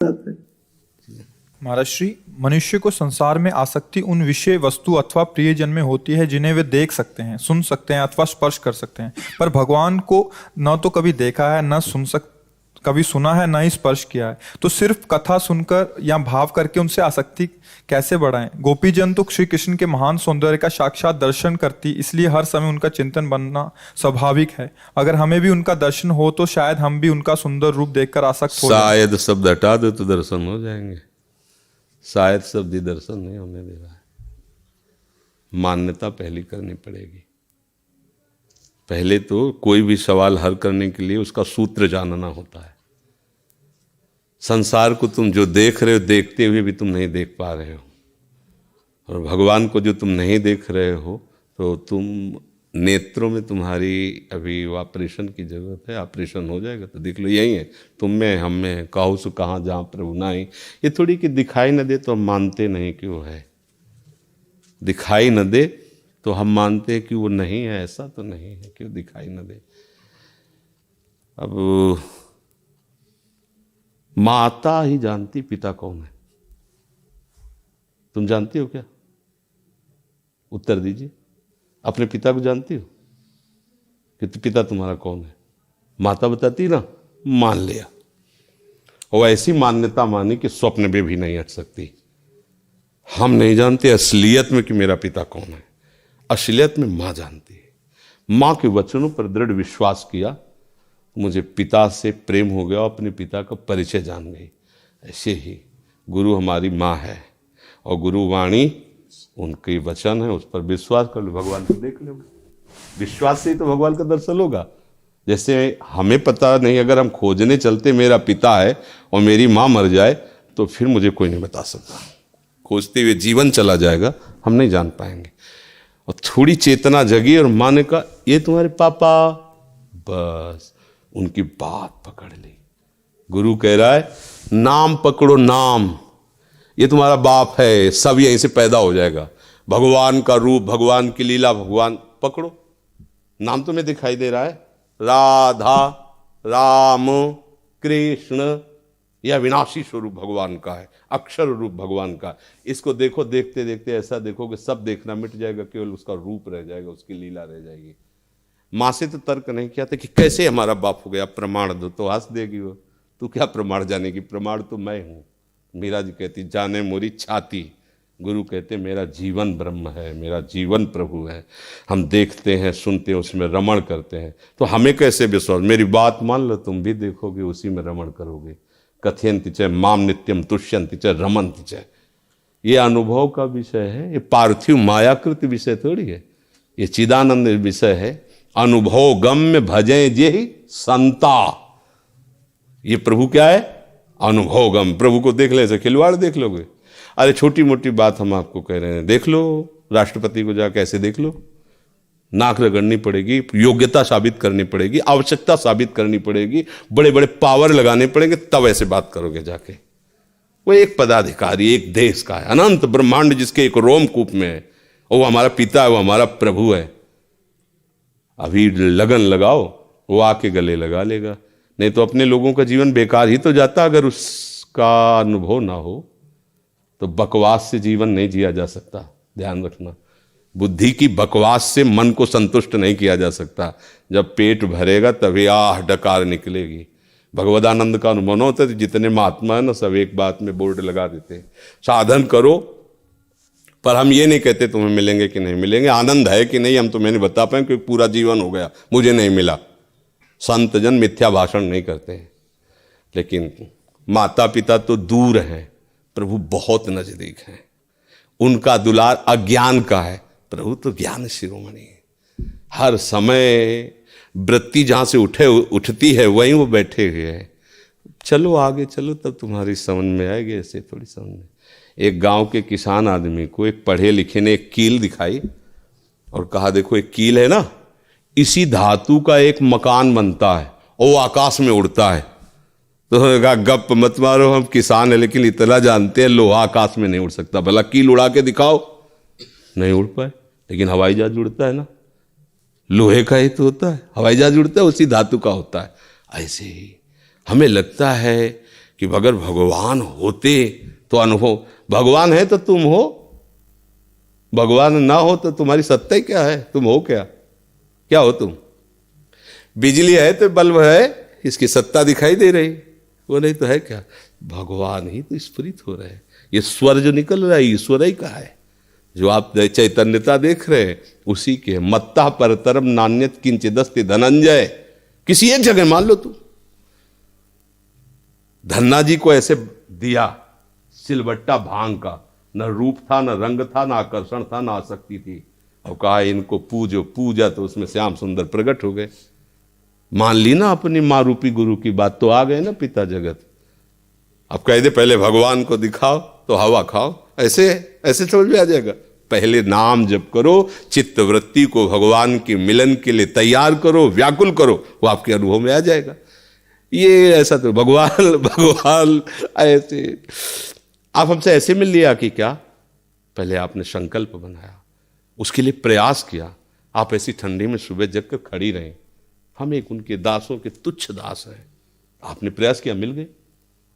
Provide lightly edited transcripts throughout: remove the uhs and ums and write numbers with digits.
महाराज श्री, मनुष्य को संसार में आसक्ति उन विषय वस्तु अथवा प्रियजन में होती है जिन्हें वे देख सकते हैं, सुन सकते हैं अथवा स्पर्श कर सकते हैं, पर भगवान को न तो कभी देखा है, न कभी सुना है, न ही स्पर्श किया है। तो सिर्फ कथा सुनकर या भाव करके उनसे आसक्ति कैसे बढ़ाएं? गोपी जन तो श्री कृष्ण के महान सौंदर्य का साक्षात दर्शन करती, इसलिए हर समय उनका चिंतन बनना स्वाभाविक है। अगर हमें भी उनका दर्शन हो तो शायद हम भी उनका सुंदर रूप देखकर आसक्त हो जाएं। शायद शब्द हटा दो तो दर्शन हो जाएंगे। शायद शब्द ही दर्शन नहीं होने दे रहा है। मान्यता पहली करनी पड़ेगी। पहले तो कोई भी सवाल हल करने के लिए उसका सूत्र जानना होता है। संसार को तुम जो देख रहे हो, देखते हुए भी तुम नहीं देख पा रहे हो, और भगवान को जो तुम नहीं देख रहे हो तो तुम नेत्रों में तुम्हारी अभी ऑपरेशन की जरूरत है। ऑपरेशन हो जाएगा तो देख लो, यही है तुम में, हम में, काहू सु कहाँ जहाँ प्रभु नाई। ये थोड़ी कि दिखाई न दे तो हम मानते नहीं कि वो है, दिखाई न दे तो हम मानते हैं कि वो नहीं है। ऐसा तो नहीं है कि वो दिखाई न दे। अब माता ही जानती पिता कौन है। तुम जानती हो क्या? उत्तर दीजिए। अपने पिता को जानती हो कि पिता तुम्हारा कौन है? माता बताती ना, मान लिया, और ऐसी मान्यता मानी कि स्वप्न में भी नहीं हट सकती। हम नहीं जानते असलियत में कि मेरा पिता कौन है। असलियत में माँ जानती है। माँ के वचनों पर दृढ़ विश्वास किया, मुझे पिता से प्रेम हो गया, अपने पिता का परिचय जान गई। ऐसे ही गुरु हमारी माँ है, और गुरु वाणी उनके वचन है, उस पर विश्वास कर लो, भगवान को देख लोगे। विश्वास से ही तो भगवान का दर्शन होगा। जैसे हमें पता नहीं, अगर हम खोजने चलते मेरा पिता है और मेरी माँ मर जाए तो फिर मुझे कोई नहीं बता सकता। खोजते हुए जीवन चला जाएगा, हम नहीं जान पाएंगे। और थोड़ी चेतना जगी और माँ ने कहा ये तुम्हारे पापा, बस उनकी बात पकड़ ली। गुरु कह रहा है नाम पकड़ो, नाम, ये तुम्हारा बाप है, सब यहीं से पैदा हो जाएगा। भगवान का रूप, भगवान की लीला, भगवान पकड़ो। नाम तुम्हें दिखाई दे रहा है, राधा, राम, कृष्ण, यह विनाशी स्वरूप भगवान का है, अक्षर रूप भगवान का। इसको देखो, देखते देखते ऐसा देखो कि सब देखना मिट जाएगा, केवल उसका रूप रह जाएगा, उसकी लीला रह जाएगी। माँ से तो तर्क नहीं किया था कि कैसे हमारा बाप हो गया, प्रमाण दो, तो हंस देगी वो। तू क्या प्रमाण जानेगी? प्रमाण तो मैं हूँ। मीरा जी कहती जाने मोरी छाती। गुरु कहते मेरा जीवन ब्रह्म है, मेरा जीवन प्रभु है। हम देखते हैं, सुनते हैं, उसमें रमण करते हैं। तो हमें कैसे विश्वास? मेरी बात मान लो, तुम भी देखोगे, उसी में रमण करोगे। कथयन्ति च माम नित्यम तुष्यन्ति च रमन्ति च। ये अनुभव का विषय है, ये पार्थिव मायाकृत विषय थोड़ी है, ये चिदानंद विषय है। अनुभव गम्य भजें जे ही संता। ये प्रभु क्या है? अनुभव गम। प्रभु को देख ले, ऐसे खिलवाड़ देख लोगे। अरे छोटी मोटी बात हम आपको कह रहे हैं, देख लो, राष्ट्रपति को जाकर ऐसे देख लो। नाक रगड़नी पड़ेगी, योग्यता साबित करनी पड़ेगी, आवश्यकता साबित करनी पड़ेगी, बड़े बड़े पावर लगाने पड़ेंगे, तब ऐसे बात करोगे जाके। वो एक पदाधिकारी, एक देश का है, अनंत ब्रह्मांड जिसके एक रोमकूप में है, वो हमारा पिता है, वो हमारा प्रभु है। अभी लगन लगाओ, वो आके गले लगा लेगा। नहीं तो अपने लोगों का जीवन बेकार ही तो जाता। अगर उसका अनुभव ना हो तो बकवास से जीवन नहीं जिया जा सकता। ध्यान रखना, बुद्धि की बकवास से मन को संतुष्ट नहीं किया जा सकता। जब पेट भरेगा तभी आह डकार निकलेगी। भगवदानंद का अनुभव होता है। जितने महात्मा है ना, सब एक बात में बोर्ड लगा देते हैं, साधन करो, पर हम ये नहीं कहते तुम्हें मिलेंगे कि नहीं मिलेंगे, आनंद है कि नहीं हम तुम्हें नहीं बता पाए, क्योंकि पूरा जीवन हो गया, मुझे नहीं मिला। संत जन मिथ्या भाषण नहीं करते हैं। लेकिन माता पिता तो दूर हैं, प्रभु बहुत नजदीक हैं। उनका दुलार अज्ञान का है, प्रभु तो ज्ञान शिरोमणि है। हर समय वृत्ति जहाँ से उठती है वहीं वो बैठे हुए हैं। चलो आगे चलो, तब तुम्हारी समझ में आएगी, ऐसे थोड़ी समझ में। एक गांव के किसान आदमी को एक पढ़े लिखे ने एक कील दिखाई और कहा देखो एक कील है ना, इसी धातु का एक मकान बनता है और वो आकाश में उड़ता है। तो उन्होंने कहा गप मत मारो, हम किसान है लेकिन इतना जानते हैं लोहा आकाश में नहीं उड़ सकता। भला कील उड़ा के दिखाओ, नहीं उड़ पाए। लेकिन हवाई जहाज उड़ता है ना, लोहे का ही तो होता है, हवाई जहाज उड़ता है, उसी धातु का होता है। ऐसे ही हमें लगता है कि अगर भगवान होते तो अनुभव, भगवान है तो तुम हो, भगवान ना हो तो तुम्हारी सत्ता ही क्या है, तुम हो क्या, क्या हो तुम? बिजली है तो बल्ब है, इसकी सत्ता दिखाई दे रही, वो नहीं तो है क्या? भगवान ही तो स्फुरित हो रहे हैं। ये स्वर जो निकल रहा है ईश्वर ही का है, जो आप चैतन्यता देख रहे हैं उसी के। मत्ता परतरम नान्यत किंचिदस्ति धनंजय, किसी एक जगह मान लो तुम, धन्ना जी को ऐसे दिया सिलबट्टा भांग का, न रूप था, न रंग था, न आकर्षण था, न आसक्ति थी, और कहा इनको पूजो। पूजा तो उसमें श्याम सुंदर प्रकट हो गए। मान ली ना अपनी मां रूपी गुरु की बात, तो आ गए ना पिता जगत। अब कह दे पहले भगवान को दिखाओ तो हवा खाओ, ऐसे ऐसे समझ में आ जाएगा। पहले नाम जप करो, चित्त वृत्ति को भगवान के मिलन के लिए तैयार करो, व्याकुल करो, वो आपके अनुभव में आ जाएगा। ये ऐसा तो भगवान भगवान ऐसे आप हमसे ऐसे मिल लिया कि क्या? पहले आपने संकल्प बनाया, उसके लिए प्रयास किया। आप ऐसी ठंडी में सुबह जग कर खड़ी रहीं, हम एक उनके दासों के तुच्छ दास हैं। आपने प्रयास किया, मिल गए।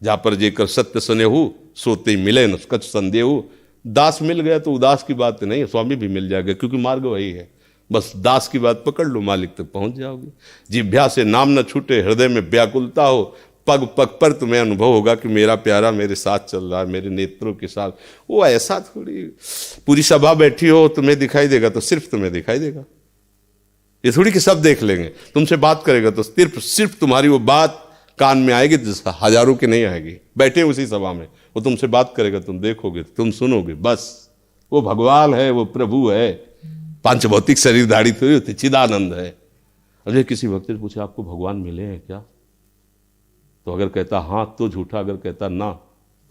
जा पर जेकर सत्य सने हो सोते मिले न कछ संदेह हो। दास मिल गया तो उदास की बात नहीं है, स्वामी भी मिल जाएगा, क्योंकि मार्ग वही है। बस दास की बात पकड़ लो, मालिक तक पहुंच जाओगे। जिह्वा से नाम न छूटे, हृदय में व्याकुलता हो, पग पग पर तुम्हें अनुभव होगा कि मेरा प्यारा मेरे साथ चल रहा है, मेरे नेत्रों के साथ। वो ऐसा थोड़ी पूरी सभा बैठी हो तुम्हें दिखाई देगा तो सिर्फ तुम्हें दिखाई देगा, ये थोड़ी कि सब देख लेंगे। तुमसे बात करेगा तो सिर्फ तुम्हारी वो बात कान में आएगी, हजारों की नहीं आएगी। बैठे उसी सभा में, वो तुमसे बात करेगा, तुम देखोगे, तुम सुनोगे, बस वो भगवान है, वो प्रभु है। पांच भौतिक शरीर दाढ़ी थोड़ी होती, चिदानंद है। अरे किसी भक्त से पूछे आपको भगवान मिले हैं क्या, तो अगर कहता हाँ तो झूठा, अगर कहता ना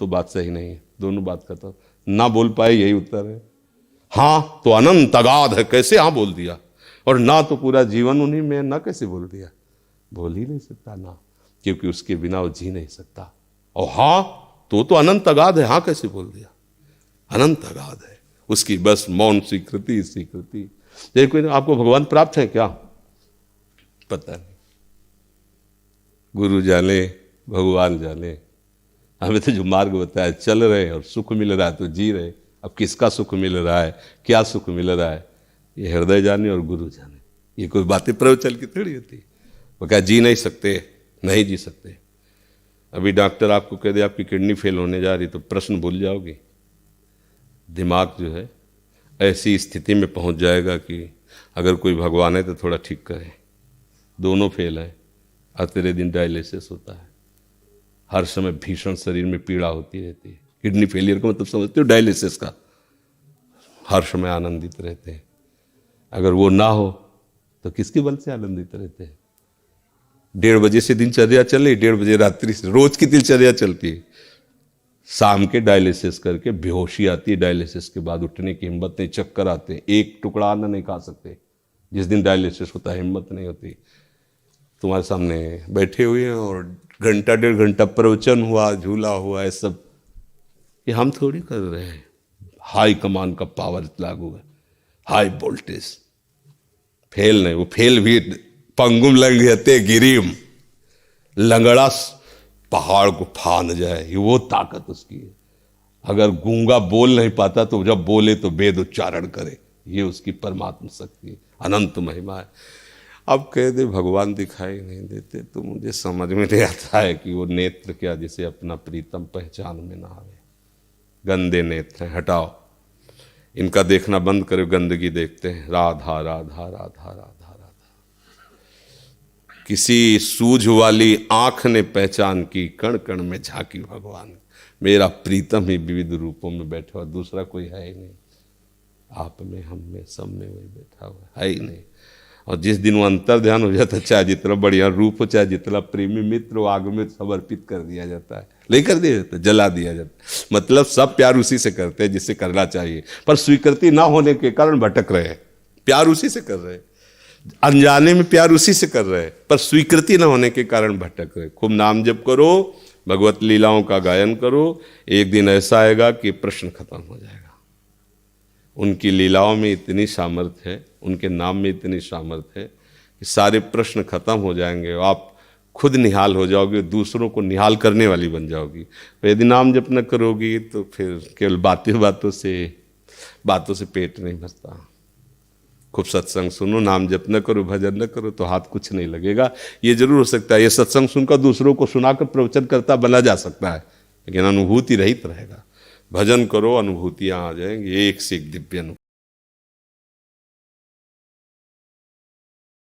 तो बात सही नहीं है। दोनों बात कहता, ना बोल पाए यही उत्तर है। हाँ तो अनंत अगाध है, कैसे हाँ बोल दिया, और ना तो पूरा जीवन उन्हीं में, ना कैसे बोल दिया? बोल ही नहीं सकता ना, क्योंकि उसके बिना वो जी नहीं सकता। और हाँ तो अनंत अगाध है, हाँ कैसे बोल दिया? अनंत अगाध है, उसकी बस मौन स्वीकृति स्वीकृति। देखो आपको भगवान प्राप्त है क्या? पता नहीं, गुरु जाने, भगवान जाने। हमें तो जो मार्ग बताया चल रहे हैं और सुख मिल रहा है तो जी रहे। अब किसका सुख मिल रहा है, क्या सुख मिल रहा है, ये हृदय जाने और गुरु जाने। ये कोई बातें प्रवचन की थोड़ी होती। वो क्या जी नहीं सकते? नहीं जी सकते। अभी डॉक्टर आपको कह दे आपकी किडनी फेल होने जा रही, तो प्रश्न भूल जाओगे। दिमाग जो है ऐसी स्थिति में पहुंच जाएगा कि अगर कोई भगवान है तो थोड़ा ठीक करे। दोनों फेल है, आते दिन डायलिसिस होता है, हर समय भीषण शरीर में पीड़ा होती रहती है। किडनी फेलियर का मतलब समझते हो? डायलिसिस का। हर समय आनंदित रहते हैं। अगर वो ना हो तो किसके बल से आनंदित रहते हैं? 1:30 बजे से दिनचर्या चल रही, 1:30 बजे रात्रि से रोज की दिनचर्या चलती है। शाम के डायलिसिस करके बेहोशी आती है, डायलिसिस के बाद उठने की हिम्मत नहीं, चक्कर आते हैं, एक टुकड़ा अन्न नहीं खा सकते। जिस दिन डायलिसिस होता है हिम्मत नहीं होती। तुम्हारे सामने बैठे हुए हैं और घंटा 1.5 घंटा प्रवचन हुआ, झूला हुआ, है सब, ये हम थोड़ी कर रहे हैं। हाई कमान का पावर लागू है, हाई वोल्टेज। फेल नहीं, वो फेल भी पंगुम लंघयते गिरिम, लंगड़ा पहाड़ को फान जाए, ये वो ताकत उसकी है। अगर गूंगा बोल नहीं पाता तो जब बोले तो वेद उच्चारण करे, ये उसकी परमात्मा शक्ति है, अनंत महिमा है। अब कह दे भगवान दिखाई नहीं देते, तो मुझे समझ में नहीं आता है कि वो नेत्र क्या जिसे अपना प्रीतम पहचान में ना आवे। गंदे नेत्र हैं, हटाओ इनका, देखना बंद करो। गंदगी देखते हैं, राधा राधा राधा राधा राधा। किसी सूझ वाली आंख ने पहचान की, कण कण में झांकी भगवान। मेरा प्रीतम ही विविध रूपों में बैठा हुआ, दूसरा कोई है ही नहीं। आप में, हम में, सब में वही बैठा हुआ है ही नहीं। और जिस दिन वो अंतर ध्यान हो जाता है, चाहे जितना बढ़िया रूप हो, चाहे जितना प्रेमी मित्र हो, आग में समर्पित कर दिया जाता है, लेकर दिया जाता है, जला दिया जाता है। मतलब सब प्यार उसी से करते हैं जिससे करना चाहिए, पर स्वीकृति ना होने के कारण भटक रहे हैं। प्यार उसी से कर रहे हैं, अनजाने में प्यार उसी से कर रहे हैं, पर स्वीकृति ना होने के कारण भटक रहे। खूब नाम जप करो, भगवत लीलाओं का गायन करो, एक दिन ऐसा आएगा कि प्रश्न खत्म हो जाएगा। उनकी लीलाओं में इतनी सामर्थ्य है, उनके नाम में इतनी सामर्थ्य है कि सारे प्रश्न खत्म हो जाएंगे। आप खुद निहाल हो जाओगी, दूसरों को निहाल करने वाली बन जाओगी। तो यदि नाम जप न करोगी तो फिर केवल बातों से पेट नहीं भरता। खूब सत्संग सुनो, नाम जप न करो, भजन न करो तो हाथ कुछ नहीं लगेगा। ये जरूर हो सकता है ये सत्संग सुनकर दूसरों को सुनाकर प्रवचन करता बना जा सकता है, लेकिन अनुभूति रहित रहेगा। भजन करो, अनुभूतियाँ आ जाएंगी, एक से एक दिव्य अनुभूति।